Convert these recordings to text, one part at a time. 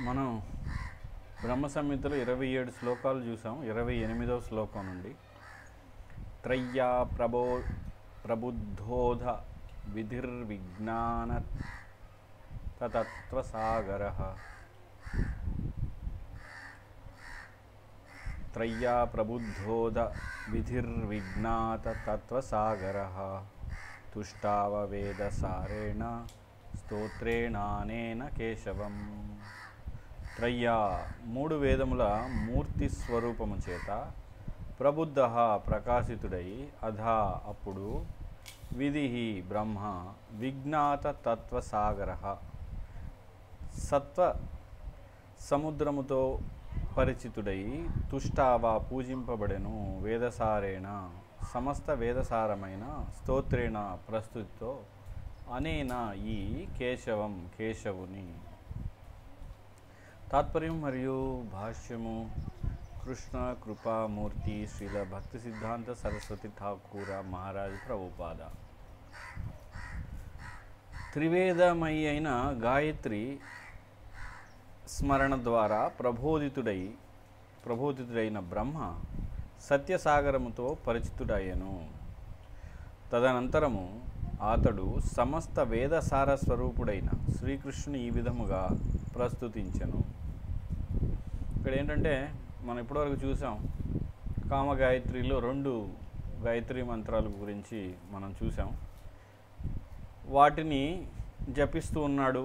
మనం బ్రహ్మ సంహితలో 27 శ్లోకాలు చూసాం. 28వ శ్లోకం నుండి త్రయ్యా ప్రబుద్ధోధ విధిర్విజ్ఞాన తత్వసాగరః. త్రయ్యా ప్రబుద్ధోధ విధిర్విజ్ఞాత తత్వసాగరః తుష్టావ వేదసారేణ స్తోత్రేణానేన కేశవం. త్రయ్యా మూడు వేదముల మూర్తి స్వరూపము చేత ప్రబుద్ధ ప్రకాశితుడై అధా అప్పుడు విధి బ్రహ్మ విజ్ఞాత తత్వసాగర సత్వ సముద్రముతో పరిచితుడై తుష్టావ పూజింపబడెను వేదసారేణ సమస్త వేదసారమైన స్తోత్రేణ ప్రస్తుతితో అనేన ఈ కేశవం కేశవుని. తాత్పర్యం మరియు భాష్యము కృష్ణ కృపామూర్తి శ్రీల భక్తి సిద్ధాంత సరస్వతి ఠాకూర మహారాజ్ ప్రభుపాద. త్రివేదమయి అయిన గాయత్రి స్మరణ ద్వారా ప్రబోధితుడైన బ్రహ్మ సత్యసాగరముతో పరిచితుడయ్యను. తదనంతరము అతడు సమస్త వేదసార స్వరూపుడైన శ్రీకృష్ణుని ఈ విధముగా ప్రస్తుతించెను. ఇక్కడ ఏంటంటే మనం ఇప్పటివరకు చూసాం, కామగాయత్రిలో 2 గాయత్రి మంత్రాల గురించి మనం చూసాం. వాటిని జపిస్తూ ఉన్నాడు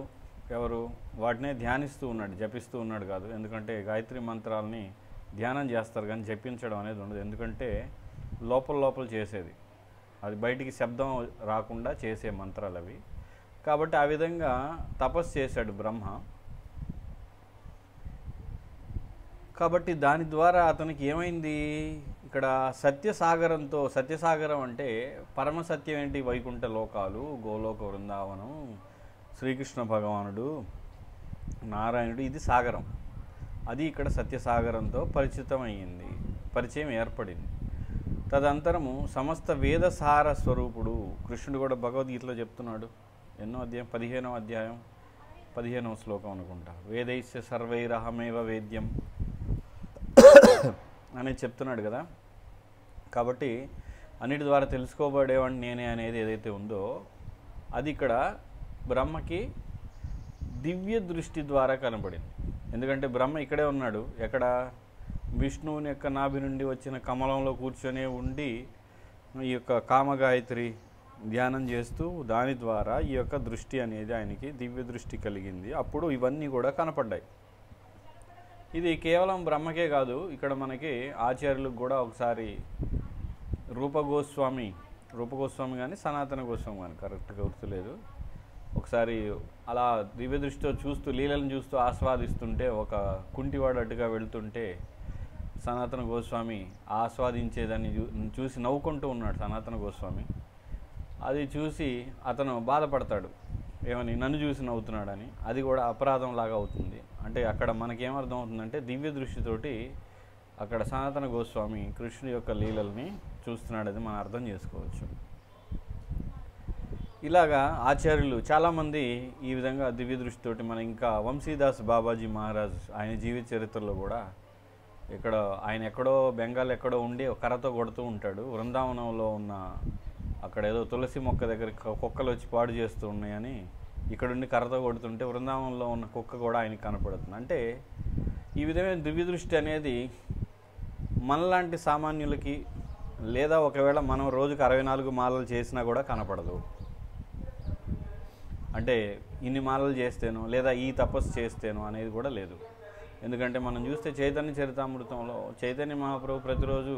ఎవరు? వాటినే ధ్యానిస్తూ ఉన్నాడు, జపిస్తూ ఉన్నాడు కాదు. ఎందుకంటే గాయత్రి మంత్రాలని ధ్యానం చేస్తారు కానీ జపించడం అనేది ఉండదు. ఎందుకంటే లోపల చేసేది, అది బయటికి శబ్దం రాకుండా చేసే మంత్రాలు అవి. కాబట్టి ఆ విధంగా తపస్సు చేశాడు బ్రహ్మ. కాబట్టి దాని ద్వారా అతనికి ఏమైంది? ఇక్కడ సత్యసాగరంతో, సత్యసాగరం అంటే పరమసత్యం ఏంటి? వైకుంఠ లోకాలు, గోలోక వృందావనం, శ్రీకృష్ణ భగవానుడు, నారాయణుడు, ఇది సాగరం. అది ఇక్కడ సత్యసాగరంతో పరిచయం ఏర్పడింది. తదంతరము సమస్త వేదసార స్వరూపుడు కృష్ణుడు కూడా భగవద్గీతలో చెప్తున్నాడు. ఎన్నో అధ్యాయం? 15వ అధ్యాయం 15వ శ్లోకం అనుకుంటా. వేదైస్య సర్వైరహమేవ వేద్యం అనేది చెప్తున్నాడు కదా. కాబట్టి అన్నిటి ద్వారా తెలుసుకోబడేవాడిని నేనే అనేది ఏదైతే ఉందో అది ఇక్కడ బ్రహ్మకి దివ్య దృష్టి ద్వారా కనబడింది. ఎందుకంటే బ్రహ్మ ఇక్కడే ఉన్నాడు. ఎక్కడ? విష్ణువుని యొక్క నాభి నుండి వచ్చిన కమలంలో కూర్చొని ఉండి ఈ యొక్క కామగాయత్రి ధ్యానం చేస్తూ దాని ద్వారా ఈ యొక్క దృష్టి అనేది ఆయనకి దివ్య దృష్టి కలిగింది. అప్పుడు ఇవన్నీ కూడా కనపడ్డాయి. ఇది కేవలం బ్రహ్మకే కాదు, ఇక్కడ మనకి ఆచార్యులకు కూడా ఒకసారి రూపగోస్వామి కానీ సనాతన గోస్వామి కానీ కరెక్ట్గా గుర్తులేదు, ఒకసారి అలా దివ్య దృష్టితో చూస్తూ లీలను చూస్తూ ఆస్వాదిస్తుంటే ఒక కుంటివాడు అటుగా వెళ్తుంటే సనాతన గోస్వామి ఆస్వాదించేదాన్ని చూసి నవ్వుకుంటూ ఉన్నాడు సనాతన గోస్వామి. అది చూసి అతను బాధపడతాడు, ఏమని? నన్ను చూసి నవ్వుతున్నాడని. అది కూడా అపరాధం లాగా అవుతుంది. అంటే అక్కడ మనకేమర్థం అవుతుందంటే దివ్య దృష్టితోటి అక్కడ సనాతన గోస్వామి కృష్ణుడి యొక్క లీలల్ని చూస్తున్నాడని మనం అర్థం చేసుకోవచ్చు. ఇలాగా ఆచార్యులు చాలామంది ఈ విధంగా దివ్య దృష్టితోటి, మన ఇంకా వంశీదాస్ బాబాజీ మహారాజ్ ఆయన జీవిత చరిత్రలో కూడా ఇక్కడ ఆయన ఎక్కడో బెంగాల్ ఎక్కడో ఉండి కర్రతో కొడుతూ ఉంటాడు. వృందావనంలో ఉన్న అక్కడ ఏదో తులసి మొక్క దగ్గర కుక్కలు వచ్చి పాడు చేస్తూ ఉన్నాయని ఇక్కడుండి కర్రతో కొడుతుంటే వృందావనంలో ఉన్న కుక్క కూడా ఆయనకి కనపడుతుంది. అంటే ఈ విధమైన దివ్య దృష్టి అనేది మనలాంటి సామాన్యులకి, లేదా ఒకవేళ మనం రోజుకు 64 మాలలు చేసినా కూడా కనపడదు. అంటే ఇన్ని మాలలు చేస్తేనో లేదా ఈ తపస్సు చేస్తేనో అనేది కూడా లేదు. ఎందుకంటే మనం చూస్తే చైతన్య చరితామృతంలో చైతన్య మహాప్రభు ప్రతిరోజు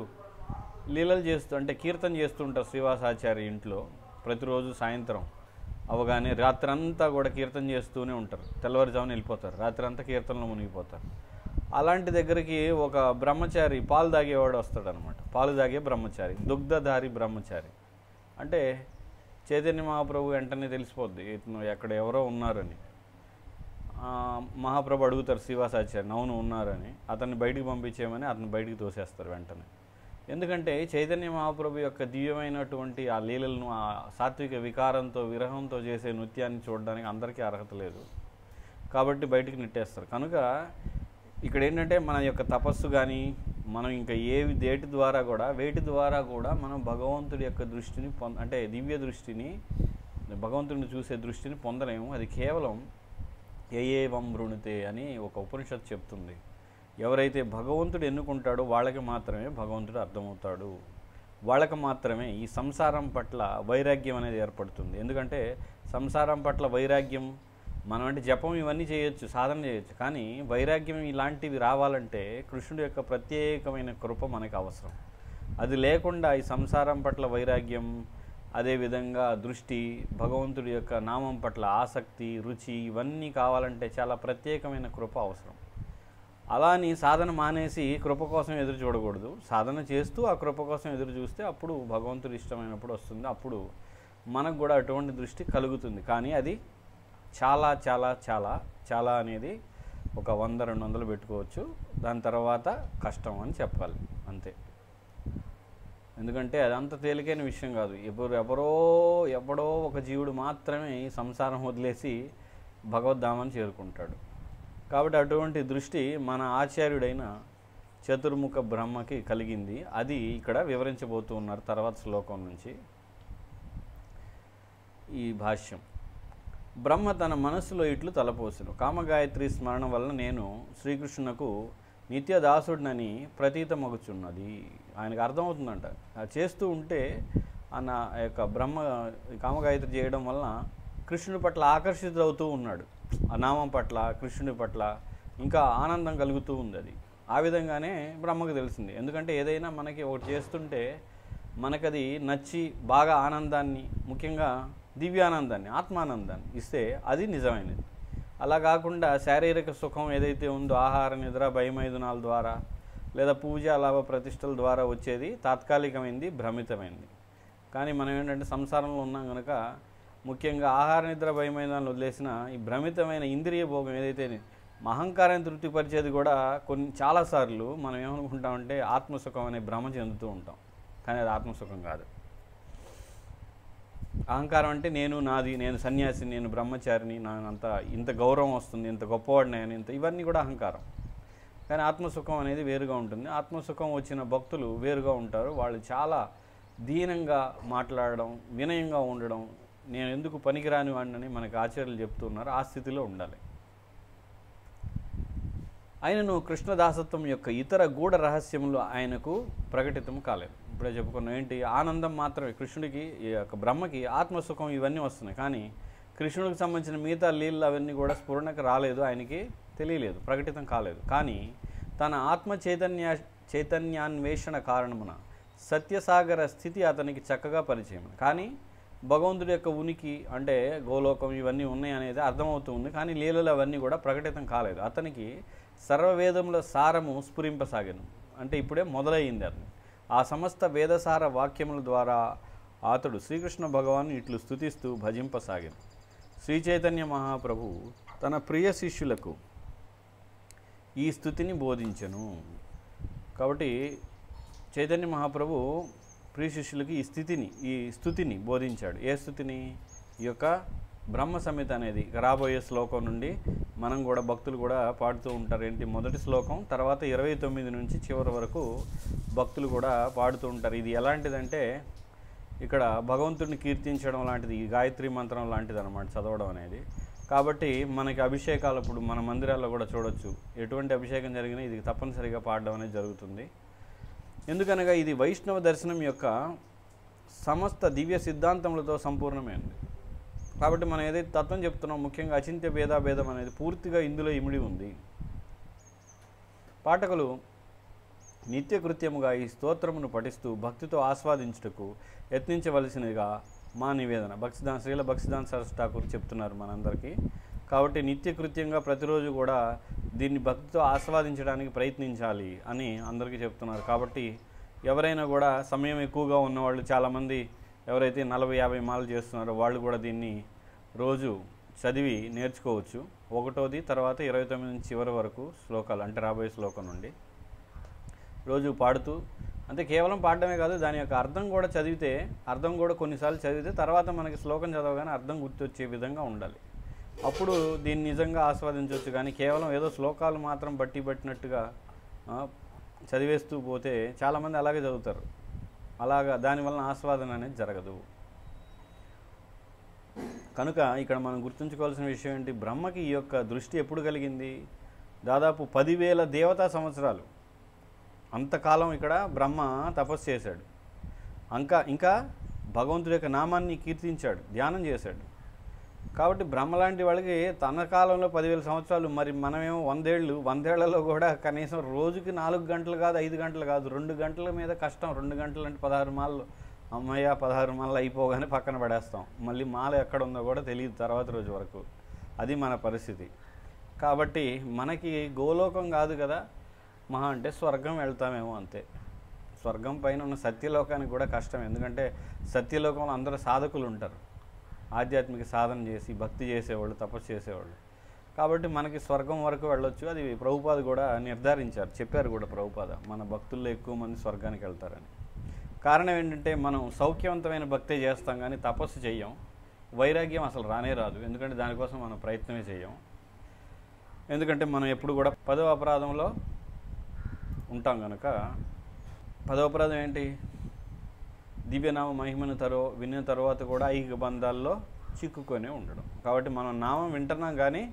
లీలలు చేస్తూ, అంటే కీర్తన చేస్తుంటారు శ్రీవాసాచార్య ఇంట్లో. ప్రతిరోజు సాయంత్రం అవగానే రాత్రంతా కూడా కీర్తన చేస్తూనే ఉంటారు. తెల్లవారుజామున వెళ్ళిపోతారు, రాత్రంతా కీర్తనలో మునిగిపోతారు. అలాంటి దగ్గరికి ఒక బ్రహ్మచారి, పాలు తాగేవాడు వస్తాడనమాట. పాలు తాగే బ్రహ్మచారి, దుగ్ధధారి బ్రహ్మచారి. అంటే చైతన్య మహాప్రభు వెంటనే తెలిసిపోద్ది ఇతను ఎక్కడ ఎవరో ఉన్నారని. మహాప్రభు అడుగుతారు శ్రీవాసాచార్యని, అవును ఉన్నారని. అతన్ని బయటికి పంపించేయమని అతను బయటికి తోసేస్తారు వెంటనే. ఎందుకంటే చైతన్య మహాప్రభు యొక్క దివ్యమైనటువంటి ఆ లీలలను, ఆ సాత్విక వికారంతో విరహంతో చేసే నృత్యాన్ని చూడడానికి అందరికీ అర్హత లేదు. కాబట్టి బయటికి నెట్టేస్తారు. కనుక ఇక్కడ ఏంటంటే మన యొక్క తపస్సు కానీ మనం ఇంకా వేటి ద్వారా కూడా మనం భగవంతుడి యొక్క దృష్టిని అంటే దివ్య దృష్టిని, భగవంతుడిని చూసే దృష్టిని పొందలేము. అది కేవలం ఏవం వృణితే అని ఒక ఉపనిషత్తు చెప్తుంది. ఎవరైతే భగవంతుడు ఎన్నుకుంటాడో వాళ్ళకి మాత్రమే భగవంతుడు అర్థమవుతాడు. వాళ్ళకి మాత్రమే ఈ సంసారం పట్ల వైరాగ్యం అనేది ఏర్పడుతుంది. ఎందుకంటే సంసారం పట్ల వైరాగ్యం, మనం అంటే జపం ఇవన్నీ చేయొచ్చు, సాధన చేయొచ్చు, కానీ వైరాగ్యం ఇలాంటివి రావాలంటే కృష్ణుడి యొక్క ప్రత్యేకమైన కృప మనకు అవసరం. అది లేకుండా ఈ సంసారం పట్ల వైరాగ్యం, అదేవిధంగా దృష్టి, భగవంతుడి యొక్క నామం పట్ల ఆసక్తి, రుచి ఇవన్నీ కావాలంటే చాలా ప్రత్యేకమైన కృప అవసరం. అలాని సాధన మానేసి కృప కోసం ఎదురు చూడకూడదు. సాధన చేస్తూ ఆ కృప కోసం ఎదురు చూస్తే అప్పుడు భగవంతుడు ఇష్టమైనప్పుడు వస్తుంది. అప్పుడు మనకు కూడా అటువంటి దృష్టి కలుగుతుంది. కానీ అది చాలా చాలా చాలా చాలా అనేది ఒక 100-200 పెట్టుకోవచ్చు. దాని తర్వాత కష్టం అని చెప్పాలి అంతే. ఎందుకంటే అదంత తేలికైన విషయం కాదు. ఎవడో ఒక జీవుడు మాత్రమే ఈ సంసారం వదిలేసి భగవద్ధామాన్ని చేరుకుంటాడు. కాబట్టి అటువంటి దృష్టి మన ఆచార్యుడైన చతుర్ముఖ బ్రహ్మకి కలిగింది. అది ఇక్కడ వివరించబోతూ ఉన్నారు తర్వాత శ్లోకం నుంచి. ఈ భాష్యం: బ్రహ్మ తన మనస్సులో ఇట్లు తలపోసెను, కామగాయత్రి స్మరణ వలన నేను శ్రీకృష్ణునకు నిత్యదాసుడినని ప్రతీతమగుచున్నది. ఆయనకు అర్థమవుతుందంట. చేస్తూ ఉంటే ఆయన యొక్క బ్రహ్మ కామగాయత్రి చేయడం వలన కృష్ణుడి పట్ల ఆకర్షితుడవుతూ ఉన్నాడు. ఆ నామం పట్ల, కృష్ణుడి పట్ల ఇంకా ఆనందం కలుగుతూ ఉంది. అది ఆ విధంగానే బ్రహ్మకు తెలిసింది. ఎందుకంటే ఏదైనా మనకి ఒకటి చేస్తుంటే మనకది నచ్చి బాగా ఆనందాన్ని, ముఖ్యంగా దివ్యానందాన్ని, ఆత్మానందాన్ని ఇస్తే అది నిజమైనది. అలా కాకుండా శారీరక సుఖం ఏదైతే ఉందో ఆహార నిద్ర భయమైదునాల ద్వారా లేదా పూజ లాభ ప్రతిష్టల ద్వారా వచ్చేది తాత్కాలికమైంది, భ్రమితమైంది. కానీ మనం ఏంటంటే సంసారంలో ఉన్నాం కనుక ముఖ్యంగా ఆహార నిద్ర భయమైదాన్ని వదిలేసిన ఈ భ్రమితమైన ఇంద్రియ భోగం ఏదైతే అహంకారాన్ని తృప్తిపరిచేది కూడా చాలాసార్లు మనం ఏమనుకుంటామంటే ఆత్మసుఖం అనే భ్రమ చెందుతూ ఉంటాం. కానీ అది ఆత్మసుఖం కాదు. అహంకారం అంటే నేను, నాది, నేను సన్యాసిని, నేను బ్రహ్మచారిని, నానంత ఇంత గౌరవం వస్తుంది, ఇంత గొప్పవాడిని అని, ఇవన్నీ కూడా అహంకారం. కానీ ఆత్మసుఖం అనేది వేరుగా ఉంటుంది. ఆత్మసుఖం వచ్చిన భక్తులు వేరుగా ఉంటారు. వాళ్ళు చాలా దీనంగా మాట్లాడడం, వినయంగా ఉండడం, నేను ఎందుకు పనికిరాని వాడిని మనకు ఆచార్యులు చెప్తున్నారు. ఆ స్థితిలో ఉండాలి. ఆయనను కృష్ణదాసత్వం యొక్క ఇతర గూఢ రహస్యములు ఆయనకు ప్రకటితం కాలేదు. ఇప్పుడే చెప్పుకున్నాం ఏంటి, ఆనందం మాత్రమే. కృష్ణుడికి ఈ యొక్క బ్రహ్మకి ఆత్మసుఖం ఇవన్నీ వస్తున్నాయి, కానీ కృష్ణుడికి సంబంధించిన మిగతా లీలలు అవన్నీ కూడా స్ఫురణకు రాలేదు, ఆయనకి తెలియలేదు, ప్రకటితం కాలేదు. కానీ తన ఆత్మ చైతన్యాన్వేషణ కారణమున సత్యసాగర స్థితి అతనికి చక్కగా పరిచయం. కానీ భగవంతుడి యొక్క ఉనికి అంటే గోలోకం ఇవన్నీ ఉన్నాయి అనేది అర్థమవుతుంది, కానీ లీలలు అవన్నీ కూడా ప్రకటితం కాలేదు. అతనికి సర్వవేదముల సారము స్ఫురింపసాగాను. అంటే ఇప్పుడే మొదలయ్యింది అతను. ఆ సమస్త వేదసార వాక్యముల ద్వారా అతడు శ్రీకృష్ణ భగవాను ఇట్లు స్తుతిస్తూ భజింపసాగాను. శ్రీ చైతన్య మహాప్రభు తన ప్రియ శిష్యులకు ఈ స్థుతిని బోధించెను. కాబట్టి చైతన్య మహాప్రభు ప్రియ శిష్యులకి ఈ స్థుతిని బోధించాడు. ఏ స్థుతిని? ఈ యొక్క బ్రహ్మ సంహిత అనేది రాబోయే శ్లోకం నుండి మనం కూడా భక్తులు కూడా పాడుతూ ఉంటారు. ఏంటి, మొదటి శ్లోకం తర్వాత 29 నుంచి చివరి వరకు భక్తులు కూడా పాడుతూ ఉంటారు. ఇది ఎలాంటిదంటే ఇక్కడ భగవంతుడిని కీర్తించడం లాంటిది, ఈ గాయత్రి మంత్రం లాంటిది అన్నమాట చదవడం అనేది. కాబట్టి మనకి అభిషేకాలు ఇప్పుడు మన మందిరాల్లో కూడా చూడొచ్చు. ఎటువంటి అభిషేకం జరిగినా ఇది తప్పనిసరిగా పాడడం అనేది జరుగుతుంది. ఎందుకనగా ఇది వైష్ణవ దర్శనం యొక్క సమస్త దివ్య సిద్ధాంతములతో సంపూర్ణమైనది. కాబట్టి మనం ఏదైతే తత్వం చెప్తున్నాం, ముఖ్యంగా అచింత్య భేదాభేదం అనేది పూర్తిగా ఇందులో ఇమిడి ఉంది. పాఠకులు నిత్యకృత్యముగా ఈ స్తోత్రమును పఠిస్తూ భక్తితో ఆస్వాదించుటకు యత్నించవలసినదిగా మా నివేదన. శ్రీల భక్తిదాన్ సరస్వతి ఠాకూర్ చెప్తున్నారు మనందరికీ. కాబట్టి నిత్యకృత్యంగా ప్రతిరోజు కూడా దీన్ని భక్తితో ఆస్వాదించడానికి ప్రయత్నించాలి అని అందరికీ చెప్తున్నారు. కాబట్టి ఎవరైనా కూడా సమయం ఎక్కువగా ఉన్నవాళ్ళు, చాలామంది ఎవరైతే 40-50 మాలలు చేస్తున్నారో వాళ్ళు కూడా దీన్ని రోజు చదివి నేర్చుకోవచ్చు. 1వ తర్వాత 29 నుంచి చివరి వరకు శ్లోకాలు, అంటే రాబోయే శ్లోకం నుండి రోజు పాడుతూ, అంటే కేవలం పాడడమే కాదు, దాని యొక్క అర్థం కూడా చదివితే, అర్థం కూడా కొన్నిసార్లు చదివితే తర్వాత మనకి శ్లోకం చదవగానే అర్థం గుర్తొచ్చే విధంగా ఉండాలి. అప్పుడు దీన్ని నిజంగా ఆస్వాదించవచ్చు. కానీ కేవలం ఏదో శ్లోకాలు మాత్రం బట్టినట్టుగా చదివేస్తూ పోతే చాలామంది అలాగే చదువుతారు. అలాగా దానివల్ల ఆస్వాదన అనేది జరగదు. కనుక ఇక్కడ మనం గుర్తుంచుకోవాల్సిన విషయం ఏంటి, బ్రహ్మకి ఈ యొక్క దృష్టి ఎప్పుడు కలిగింది? దాదాపు 10,000 దేవతా సంవత్సరాలు అంతకాలం ఇక్కడ బ్రహ్మ తపస్సు చేశాడు. ఇంకా భగవంతుడి యొక్క నామాన్ని కీర్తించాడు, ధ్యానం చేశాడు. కాబట్టి బ్రహ్మ లాంటి వాళ్ళకి తన కాలంలో 10,000 సంవత్సరాలు, మరి మనమేమో 100 ఏళ్లలో కూడా కనీసం రోజుకి 4 గంటలు కాదు, 5 గంటలు కాదు, 2 గంటల మీద కష్టం. 2 గంటలు అంటే 16 మాలలు, అమ్మయ్య 16 మాలలు అయిపోగానే పక్కన పడేస్తాం. మళ్ళీ మాల ఎక్కడ ఉందో కూడా తెలియదు తర్వాత రోజు వరకు. అది మన పరిస్థితి. కాబట్టి మనకి గోలోకం కాదు కదా, మహా అంటే స్వర్గం వెళ్తామేమో అంతే. స్వర్గం పైన ఉన్న సత్యలోకానికి కూడా కష్టం. ఎందుకంటే సత్యలోకంలో అందరూ సాధకులు ఉంటారు, ఆధ్యాత్మిక సాధన చేసి భక్తి చేసేవాళ్ళు, తపస్సు చేసేవాళ్ళు. కాబట్టి మనకి స్వర్గం వరకు వెళ్ళొచ్చు. అది ప్రభుపాద కూడా నిర్ధారించారు, చెప్పారు కూడా ప్రభుపాద, మన భక్తుల్లో ఎక్కువ మంది స్వర్గానికి వెళ్తారని. కారణం ఏంటంటే మనం సౌఖ్యవంతమైన భక్తే చేస్తాం కానీ తపస్సు చెయ్యం. వైరాగ్యం అసలు రానే రాదు, ఎందుకంటే దానికోసం మనం ప్రయత్నమే చెయ్యం. ఎందుకంటే మనం ఎప్పుడు కూడా 10వ అపరాధంలో ఉంటాం కనుక. 10వ అపరాధం ఏంటి? దివ్యనామ మహిమను విన్న తర్వాత కూడా ఐహిక బంధాల్లో చిక్కుకొని ఉండడం. కాబట్టి మనం నామం వింటున్నాం కానీ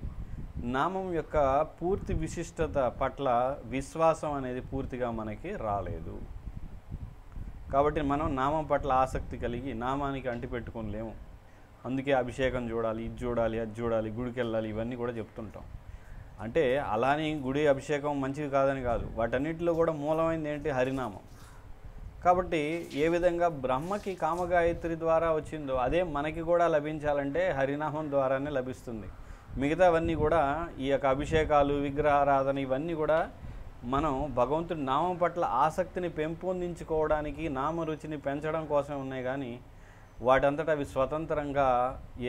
నామం యొక్క పూర్తి విశిష్టత పట్ల విశ్వాసం అనేది పూర్తిగా మనకి రాలేదు. కాబట్టి మనం నామం పట్ల ఆసక్తి కలిగి నామానికి అంటిపెట్టుకోలేము. అందుకే అభిషేకం చూడాలి, ఇది చూడాలి, అది చూడాలి, గుడికి వెళ్ళాలి, ఇవన్నీ కూడా చెప్తుంటాం. అంటే అలానే గుడి అభిషేకం మంచిది కాదని కాదు, వాటన్నిటిలో కూడా మూలమైంది ఏంటి? హరినామం. కాబట్టి ఏ విధంగా బ్రహ్మకి కామగాయత్రి ద్వారా వచ్చిందో అదే మనకి కూడా లభించాలంటే హరినామం ద్వారానే లభిస్తుంది. మిగతావన్నీ కూడా ఈ యొక్క అభిషేకాలు, విగ్రహారాధన ఇవన్నీ కూడా మనం భగవంతుడి నామం పట్ల ఆసక్తిని పెంపొందించుకోవడానికి, నామరుచిని పెంచడం కోసం ఉన్నాయి. కానీ వాటంతటా అవి స్వతంత్రంగా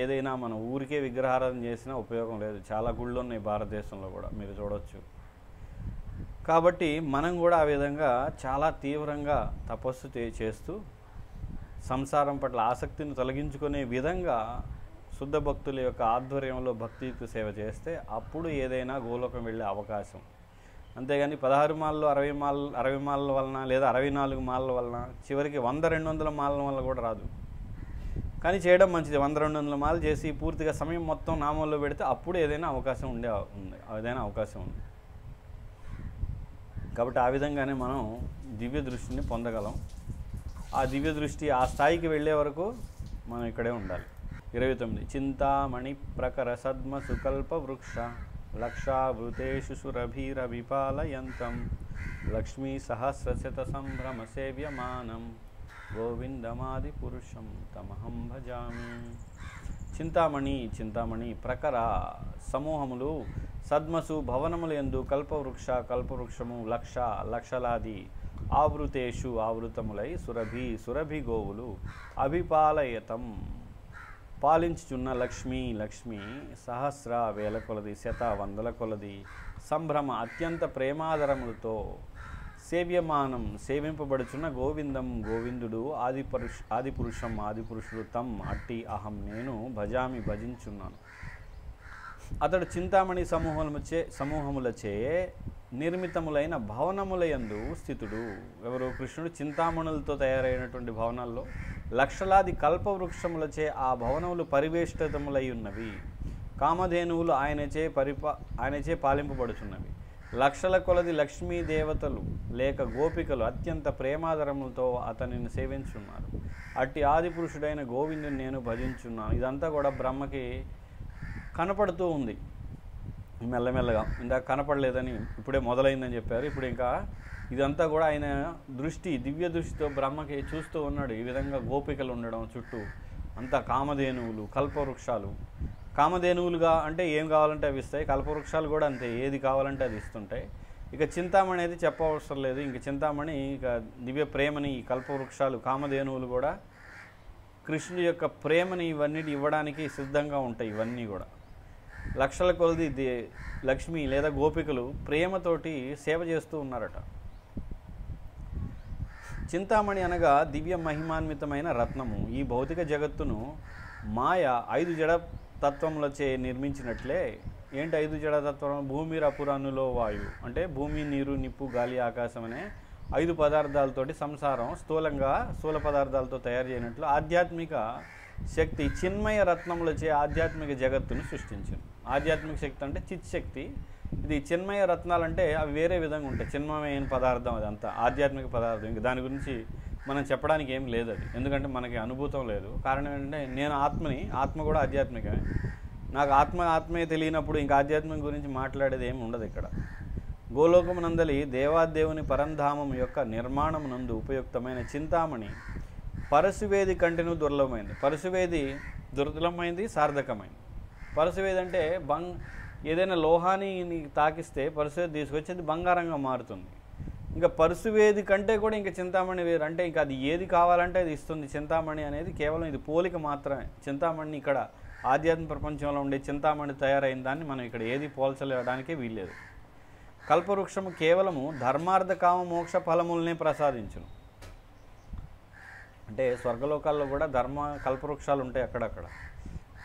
ఏదైనా మనం ఊరికే విగ్రహారాధన చేసినా ఉపయోగం లేదు. చాలా గుళ్ళు ఉన్నాయి భారతదేశంలో కూడా, మీరు చూడవచ్చు. కాబట్టి మనం కూడా ఆ విధంగా చాలా తీవ్రంగా తపస్సు చేస్తూ సంసారం పట్ల ఆసక్తిని తొలగించుకునే విధంగా శుద్ధ భక్తుల యొక్క ఆధ్వర్యంలో భక్తియుక్త సేవ చేస్తే అప్పుడు ఏదైనా గోలోకం వెళ్ళే అవకాశం. అంతేగాని 16 మాలలు 60 మాలల వలన లేదా 64 మాలల వలన చివరికి 100-200 మాలల వల్ల కూడా రాదు. కానీ చేయడం మంచిది. 100-200 మాలలు చేసి పూర్తిగా సమయం మొత్తం నామంలో పెడితే అప్పుడు ఏదైనా అవకాశం ఉంది. కాబట్టి ఆ విధంగానే మనం దివ్య దృష్టిని పొందగలం. ఆ దివ్య దృష్టి ఆ స్థాయికి వెళ్ళే వరకు మనం ఇక్కడే ఉండాలి. 29 చింతామణి ప్రకర సద్మ సుకల్ప వృక్ష లక్షావృతేషు సురభిరభిపాలయంతం లక్ష్మీ సహస్రశత సంభ్రమ సేవ్యమానం గోవిందమాది పురుషం తమహం భజామి. చింతామణి ప్రకర సమూహములు సద్మసు భవనములు యందు కల్పవృక్షము లక్షలాది ఆవృతేషు ఆవృతములై సురభి గోవులు అభిపాలయతం పాలించుచున్న లక్ష్మీ సహస్ర వేల కొలది శత వందల కొలది సంభ్రమ అత్యంత ప్రేమాదరములతో సేవ్యమానం సేవింపబడుచున్న గోవిందుడు ఆదిపురుషుడు తం అట్టి అహం నేను భజించున్నాను. అతడు చింతామణి సమూహములచే నిర్మితములైన భవనములయందు స్థితుడు. ఎవరు? కృష్ణుడు చింతామణులతో తయారైనటువంటి భవనాల్లో లక్షలాది కల్పవృక్షములచే ఆ భవనములు పరివేష్టితములై ఉన్నవి. కామధేనువులు ఆయనచే పాలింపబడుచున్నవి. లక్షల కొలది లక్ష్మీదేవతలు లేక గోపికలు అత్యంత ప్రేమాదరములతో అతనిని సేవించున్నారు. అట్టి ఆదిపురుషుడైన గోవిందుని నేను భజించున్నాను. ఇదంతా కూడా బ్రహ్మకి కనపడుతూ ఉంది మెల్లమెల్లగా. ఇందాక కనపడలేదని ఇప్పుడే మొదలైందని చెప్పారు. ఇప్పుడు ఇంకా ఇదంతా కూడా ఆయన దివ్య దృష్టితో బ్రహ్మకి చూస్తూ ఉన్నాడు. ఈ విధంగా గోపికలు ఉండడం, చుట్టూ అంతా కామధేనువులు, కల్పవృక్షాలు. కామధేనువులుగా అంటే ఏం కావాలంటే అవి ఇస్తాయి. కల్పవృక్షాలు కూడా అంతే, ఏది కావాలంటే అది ఇస్తుంటాయి. ఇక చింతామణి అనేది చెప్పవసరం లేదు. ఇంక చింతామణి ఇక దివ్య ప్రేమని ఈ కల్పవృక్షాలు, కామధేనువులు కూడా కృష్ణుడి యొక్క ప్రేమని ఇవన్నీ ఇవ్వడానికి సిద్ధంగా ఉంటాయి. ఇవన్నీ కూడా లక్షల కొలది లక్ష్మి లేదా గోపికలు ప్రేమతోటి సేవ చేస్తూ ఉన్నారట. చింతామణి అనగా దివ్య మహిమాన్వితమైన రత్నము. ఈ భౌతిక జగత్తును మాయ 5 జడ తత్వములచే నిర్మించినట్లే ఏంటి 5 జడతత్వం? భూమి రపురన్నులో వాయువు అంటే భూమి, నీరు, నిప్పు, గాలి, ఆకాశం అనే 5 పదార్థాలతోటి సంసారం స్థూల పదార్థాలతో తయారు చేయనట్లు ఆధ్యాత్మిక శక్తి చిన్మయ రత్నములచే ఆధ్యాత్మిక జగత్తును సృష్టించింది. ఆధ్యాత్మిక శక్తి అంటే చిత్ శక్తి. ఇది చిన్మయ రత్నాలు అంటే అవి వేరే విధంగా ఉంటాయి. చిన్మయమైన పదార్థం అదంతా ఆధ్యాత్మిక పదార్థం. ఇంక దాని గురించి మనం చెప్పడానికి ఏం లేదు అది, ఎందుకంటే మనకి అనుభూతం లేదు. కారణం ఏంటంటే నేను ఆత్మని, ఆత్మ కూడా ఆధ్యాత్మికమే. నాకు ఆత్మే తెలియనప్పుడు ఇంకా ఆధ్యాత్మిక గురించి మాట్లాడేది ఏమి ఉండదు. ఇక్కడ గోలోకమునందలి దేవాదేవుని పరంధామం యొక్క నిర్మాణమునందు ఉపయుక్తమైన చింతామణి పరశువేది కంటెను దుర్లభమైంది. పరశువేది దుర్లభమైంది, సార్థకమైంది. పరశువేది అంటే ఏదైనా లోహాన్ని తాకిస్తే పరశువేది తీసుకొచ్చి అది బంగారంగా మారుతుంది. ఇంకా పరశువేది కంటే కూడా ఇంకా చింతామణి వేరు. అంటే ఇంకా అది ఏది కావాలంటే అది ఇస్తుంది. చింతామణి అనేది కేవలం ఇది పోలిక మాత్రమే. చింతామణిని ఇక్కడ ఆధ్యాత్మిక ప్రపంచంలో ఉండే చింతామణి తయారైన దాన్ని మనం ఇక్కడ ఏది పోల్చలేడానికే వీల్లేదు. కల్పవృక్షము కేవలము ధర్మార్థ కామ మోక్ష ఫలములనే ప్రసాదించును. అంటే స్వర్గలోకాల్లో కూడా కల్పవృక్షాలు ఉంటాయి అక్కడక్కడ.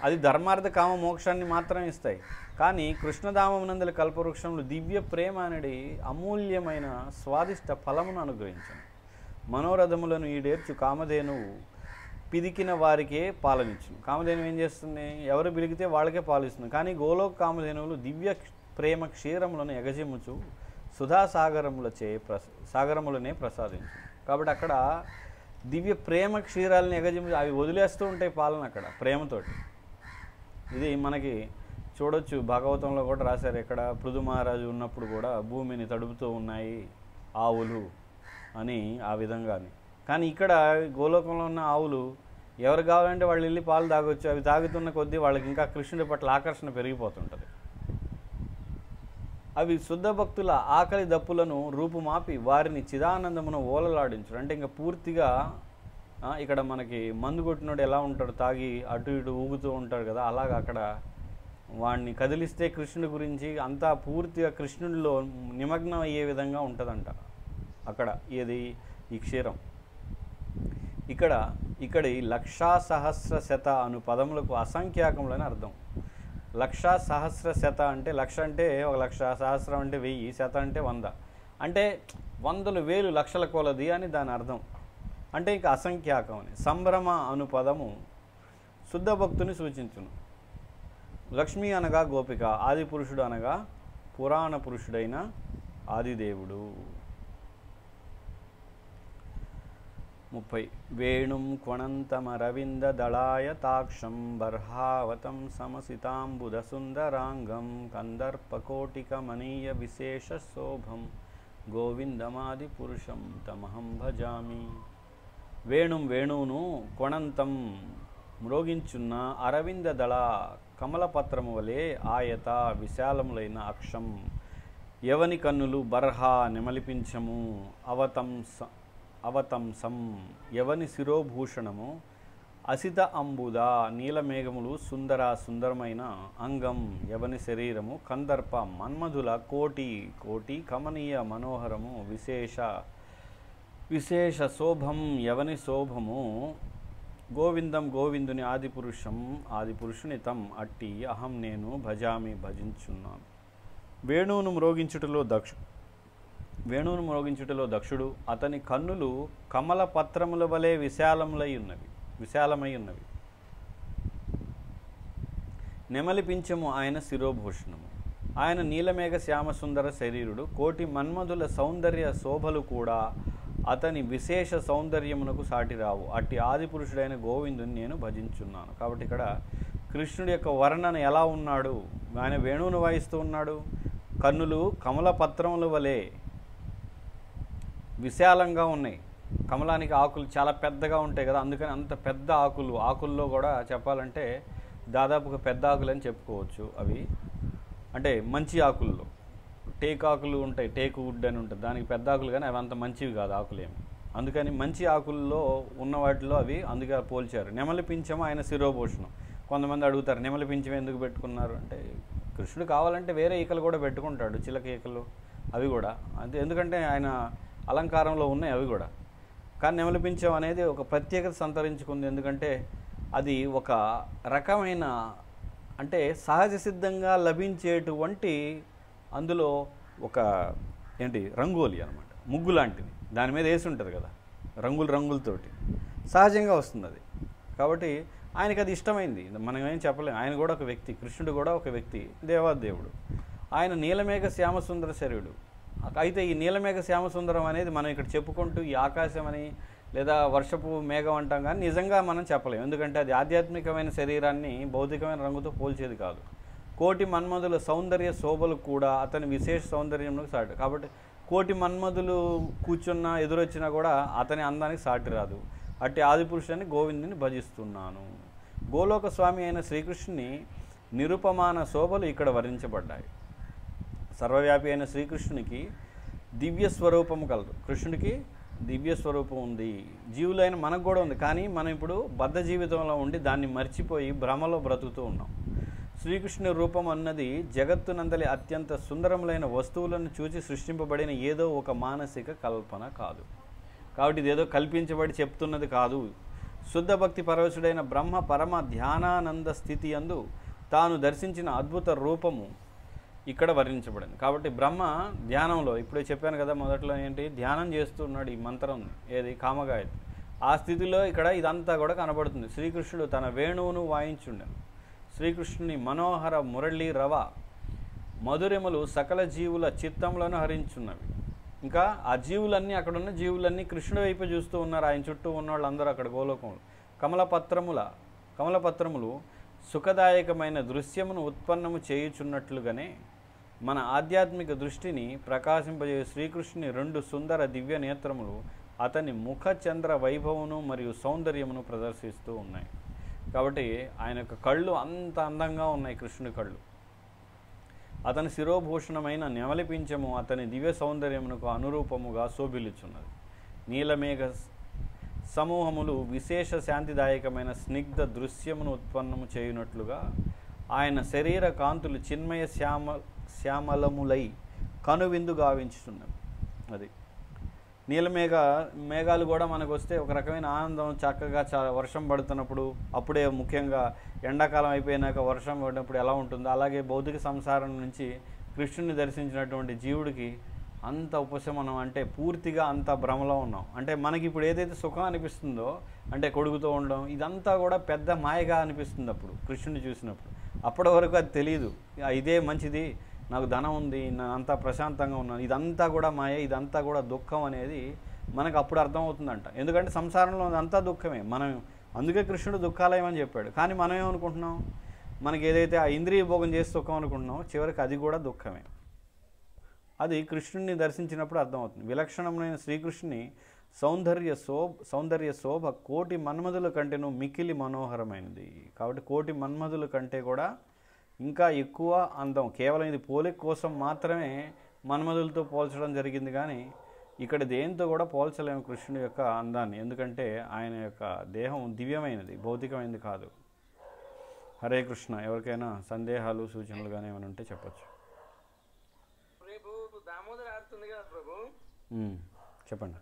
అది ధర్మార్థ కామ మోక్షాన్ని మాత్రమే ఇస్తాయి. కానీ కృష్ణధామమునందలి కల్పవృక్షములు దివ్య ప్రేమ అనేది అమూల్యమైన స్వాదిష్ట ఫలమును అనుగ్రహించను. మనోరథములను ఈడేర్చు కామధేనువు పిదికిన వారికే పాలనిచ్చును. కామధేను ఏం చేస్తుంది? ఎవరు పిలిగితే వాళ్ళకే పాలిస్తుంది. కానీ గోలోక కామధేనువులు దివ్య ప్రేమ క్షీరములను ఎగజిమ్ముచు సాగరములనే ప్రసాదించు. కాబట్టి అక్కడ దివ్య ప్రేమ క్షీరాలని ఎగజిమ్ము అవి వదిలేస్తూ ఉంటాయి పాలన అక్కడ ప్రేమతోటి. ఇది మనకి చూడొచ్చు, భాగవతంలో కూడా రాశారు. ఇక్కడ పృథు మహారాజు ఉన్నప్పుడు కూడా భూమిని తడుపుతూ ఉన్నాయి ఆవులు అని ఆ విధంగాని. కానీ ఇక్కడ గోలోకంలో ఉన్న ఆవులు ఎవరు కావాలంటే వాళ్ళు వెళ్ళి పాలు తాగొచ్చు. అవి తాగుతున్న కొద్దీ వాళ్ళకి ఇంకా కృష్ణుడి పట్ల ఆకర్షణ పెరిగిపోతుంటుంది. అవి శుద్ధ భక్తుల ఆకలి దప్పులను రూపుమాపి వారిని చిదానందమును ఓలలాడించరు. అంటే ఇంకా పూర్తిగా ఇక్కడ మనకి మందు కొట్టినోడు ఎలా ఉంటాడు, తాగి అటు ఇటు ఊగుతూ ఉంటాడు కదా, అలాగా అక్కడ వాడిని కదిలిస్తే కృష్ణుడి గురించి అంతా పూర్తిగా కృష్ణుడిలో నిమగ్నం అయ్యే విధంగా ఉంటుందంట అక్కడ. ఏది ఈ క్షీరం. ఇక్కడి 1,00,000,000,000 అను పదములకు అసంఖ్యాకములని అర్థం. 1,00,000,000,000 అంటే 1,00,000 అంటే 1,00,000, సహస్రం అంటే 1000, శత అంటే 100. అంటే వందలు వేలు లక్షల కొలది అని దాని అర్థం. అంటే ఇంకా అసంఖ్యాకం అని. సంభ్రమ అను పదము శుద్ధ భక్తుని సూచించును. లక్ష్మి అనగా గోపిక, ఆది పురుషుడు అనగా పురాణ పురుషుడైన ఆదిదేవుడు. 30 వేణుం క్వణంతమరవింద దళాయ తాక్షం బర్హావతం సమసితాంబుద సుందరాంగం కందర్పకోటికమనీయ విశేష శోభం గోవిందమాది పురుషం తమహం భజామి. వేణువును కొణంతం మ్రోగించున్న అరవింద దళ కమలపత్రము వలె ఆయత విశాలములైన అక్షం యవని కన్నులు బర్హా నెమలిపించము అవతంసం యవని శిరోభూషణము అసిత అంబుద నీలమేఘములు సుందరమైన అంగం యవని శరీరము కందర్ప మన్మధుల కోటి కమనీయ మనోహరము విశేష శోభం యవని శోభము గోవిందుని ఆదిపురుషుని తం అట్టి అహం నేను భజించున్నాను. వేణువును మ్రోగించుటలో దక్షుడు అతని కన్నులు కమల పత్రముల వలె విశాలమై ఉన్నవి. నెమలిపించము ఆయన శిరోభూషణము. ఆయన నీలమేఘ శ్యామసుందర శరీరుడు. కోటి మన్మధుల సౌందర్య శోభలు కూడా అతని విశేష సౌందర్యమునకు సాటిరావు. అట్టి ఆదిపురుషుడైన గోవిందుని నేను భజించున్నాను. కాబట్టి ఇక్కడ కృష్ణుడి యొక్క వర్ణన ఎలా ఉన్నాడు? ఆయన వేణువును వాయిస్తూ ఉన్నాడు. కన్నులు కమల పత్రముల వలె విశాలంగా ఉన్నాయి. కమలానికి ఆకులు చాలా పెద్దగా ఉంటాయి కదా, అందుకని అంత పెద్ద ఆకుల్లో కూడా చెప్పాలంటే దాదాపుగా పెద్ద ఆకులు అని చెప్పుకోవచ్చు. అవి అంటే మంచి ఆకుల్లో టేకు ఆకులు ఉంటాయి, టేకు వుడ్ అని ఉంటుంది, దానికి పెద్ద ఆకులు, కానీ అవి అంత మంచివి కాదు ఆకులేమి. అందుకని మంచి ఆకుల్లో ఉన్న వాటిలో అవి అందుకే పోల్చారు. నెమలిపించము ఆయన శిరోభూషణం. కొంతమంది అడుగుతారు నెమలిపించం ఎందుకు పెట్టుకున్నారు అంటే, కృష్ణుడు కావాలంటే వేరే ఈకలు కూడా పెట్టుకుంటాడు, చిలక ఈకలు అవి కూడా అంతే, ఎందుకంటే ఆయన అలంకారంలో ఉన్నాయి అవి కూడా. కానీ నెమలిపించం అనేది ఒక ప్రత్యేకత సంతరించుకుంది. ఎందుకంటే అది ఒక రకమైన అంటే సహజ సిద్ధంగా లభించేటువంటి అందులో ఒక రంగోలి అనమాట, ముగ్గు లాంటిది, దాని మీద వేసి ఉంటుంది కదా రంగులతోటి సహజంగా వస్తుంది అది. కాబట్టి ఆయనకి అది ఇష్టమైంది, మనం ఏం చెప్పలేం. ఆయన కూడా ఒక వ్యక్తి, కృష్ణుడు కూడా ఒక వ్యక్తి, దేవాదేవుడు. ఆయన నీలమేఘ శ్యామసుందర శరీరుడు. అయితే ఈ నీలమేఘ శ్యామసుందరం అనేది మనం ఇక్కడ చెప్పుకుంటూ ఈ ఆకాశం అని లేదా వర్షపు మేఘం అంటాం, కానీ నిజంగా మనం చెప్పలేం. ఎందుకంటే అది ఆధ్యాత్మికమైన శరీరాన్ని భౌతికమైన రంగుతో పోల్చేది కాదు. కోటి మన్మధుల సౌందర్య శోభలు కూడా అతని విశేష సౌందర్యంలో సాటి. కాబట్టి కోటి మన్మధులు కూర్చున్నా ఎదురొచ్చినా కూడా అతని అందానికి సాటి రాదు. అట్టి ఆదిపురుషుని గోవిందుని భజిస్తున్నాను. గోలోక స్వామి అయిన శ్రీకృష్ణుని నిరుపమాన శోభలు ఇక్కడ వర్ణించబడ్డాయి. సర్వవ్యాపి అయిన శ్రీకృష్ణునికి దివ్య స్వరూపము కలదు. కృష్ణుడికి దివ్య స్వరూపం ఉంది, జీవులైన మనకు కూడా ఉంది. కానీ మనం ఇప్పుడు బద్ధ జీవితంలో ఉండి దాన్ని మర్చిపోయి భ్రమలో బ్రతుకుతూ ఉన్నాం. శ్రీకృష్ణుని రూపం అన్నది జగత్తునందలి అత్యంత సుందరములైన వస్తువులను చూసి సృష్టింపబడిన ఏదో ఒక మానసిక కల్పన కాదు. కాబట్టి ఇదేదో కల్పించబడి చెప్తున్నది కాదు. శుద్ధ భక్తి పరవశుడైన బ్రహ్మ పరమ ధ్యానానంద స్థితి యందు తాను దర్శించిన అద్భుత రూపము ఇక్కడ వర్ణించబడింది. కాబట్టి బ్రహ్మ ధ్యానంలో, ఇప్పుడే చెప్పాను కదా మొదట్లో, ధ్యానం చేస్తున్నాడు ఈ మంత్రం, ఏది కామగాయత్రి. ఆ స్థితిలో ఇక్కడ ఇదంతా కూడా కనబడుతుంది. శ్రీకృష్ణుడు తన వేణువును వాయించుండెను. శ్రీకృష్ణుని మనోహర మురళి రవ మధురిమలు సకల జీవుల చిత్తంలోనూ హరించున్నవి. ఇంకా ఆ జీవులన్నీ, అక్కడున్న జీవులన్నీ కృష్ణుడి వైపు చూస్తూ ఉన్నారు. ఆయన చుట్టూ ఉన్న వాళ్ళందరూ అక్కడ గోలోకంలో. కమలపత్రములు సుఖదాయకమైన దృశ్యమును ఉత్పన్నము చేయుచున్నట్లుగానే మన ఆధ్యాత్మిక దృష్టిని ప్రకాశింపజేయ శ్రీకృష్ణుని రెండు సుందర దివ్య నేత్రములు అతని ముఖ చంద్ర వైభవమును మరియు సౌందర్యమును ప్రదర్శిస్తూ ఉన్నాయి. కాబట్టి ఆయన యొక్క కళ్ళు అంత అందంగా ఉన్నాయి. కృష్ణుని కళ్ళు, అతని శిరోభూషణమైన నెమలిపించము అతని దివ్య సౌందర్యమునకు అనురూపముగా శోభిల్లుచున్నది. నీలమేఘ సమూహములు విశేష శాంతిదాయకమైన స్నిగ్ధ దృశ్యమును ఉత్పన్నము చేయునట్లుగా ఆయన శరీర కాంతులు చిన్మయ శ్యామలములై కనువిందు గావించుతున్నవి. అది మేఘాలు కూడా మనకు వస్తే ఒక రకమైన ఆనందం, చక్కగా వర్షం పడుతున్నప్పుడు, అప్పుడే ముఖ్యంగా ఎండాకాలం అయిపోయినాక వర్షం పడినప్పుడు ఎలా ఉంటుందో అలాగే భౌతిక సంసారం నుంచి కృష్ణుని దర్శించినటువంటి జీవుడికి అంత ఉపశమనం, అంటే పూర్తిగా అంత భ్రమలో ఉన్నాం. అంటే మనకి ఇప్పుడు ఏదైతే సుఖం అనిపిస్తుందో, అంటే కొడుకుతో ఉండడం, ఇదంతా కూడా పెద్ద మాయగా అనిపిస్తుంది అప్పుడు కృష్ణుని చూసినప్పుడు. అప్పటి వరకు అది తెలియదు, ఇదే మంచిది, నాకు ధనం ఉంది, నేను అంతా ప్రశాంతంగా ఉన్నాను, ఇదంతా కూడా మాయ, ఇదంతా కూడా దుఃఖం అనేది మనకు అప్పుడు అర్థమవుతుందంట. ఎందుకంటే సంసారంలో అంతా దుఃఖమే. మనం అందుకే కృష్ణుడు దుఃఖాలయం అని చెప్పాడు. కానీ మనం ఏమనుకుంటున్నాం, మనకి ఏదైతే ఆ ఇంద్రియ భోగం చేసి సుఖం అనుకుంటున్నామో చివరికి అది కూడా దుఃఖమే. అది కృష్ణుడిని దర్శించినప్పుడు అర్థమవుతుంది. విలక్షణమైన శ్రీకృష్ణుని సౌందర్య శోభ కోటి మన్మధుల కంటేనూ మిక్కిలి మనోహరమైనది. కాబట్టి కోటి మన్మధుల కంటే కూడా ఇంకా ఎక్కువ అందం. కేవలం ఇది పోలిక కోసం మాత్రమే మన్మధులతో పోల్చడం జరిగింది, కానీ ఇక్కడ దేంతో కూడా పోల్చలేము కృష్ణుడి యొక్క అందాన్ని. ఎందుకంటే ఆయన యొక్క దేహం దివ్యమైనది, భౌతికమైనది కాదు. హరే కృష్ణ. ఎవరికైనా సందేహాలు సూచనలు కానీ ఏమైనా ఉంటే చెప్పచ్చు. చెప్పండి.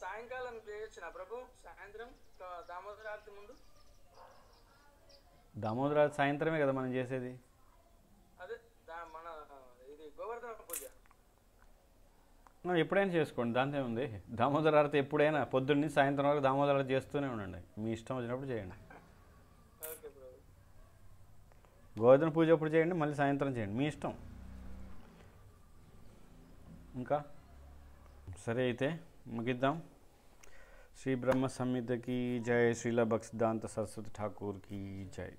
సాయంకాలం చేయొచ్చునా ప్రభు? సాయంత్రం దామోదర ఆరతి ముందు. దామోదర సాయంత్రమే కదా మనం చేసేది. అదే మన ఇది గోవర్ధన పూజ ఎప్పుడైనా చేసుకోండి, దాంతో ఏముంది. దామోదర ఆరతి ఎప్పుడైనా పొద్దున్నీ సాయంత్రం వరకు దామోదర ఆరతి చేస్తూనే ఉండండి, మీ ఇష్టం వచ్చినప్పుడు చేయండి. గోవర్ధన పూజ అప్పుడు చేయండి, మళ్ళీ సాయంత్రం చేయండి, మీ ఇష్టం. ఇంకా సరే, అయితే ముగిద్దాం. శ్రీ బ్రహ్మ సంహితకి జై. శ్రీల భక్తిసిద్ధాంత సరస్వతి ఠాకూర్ की जय.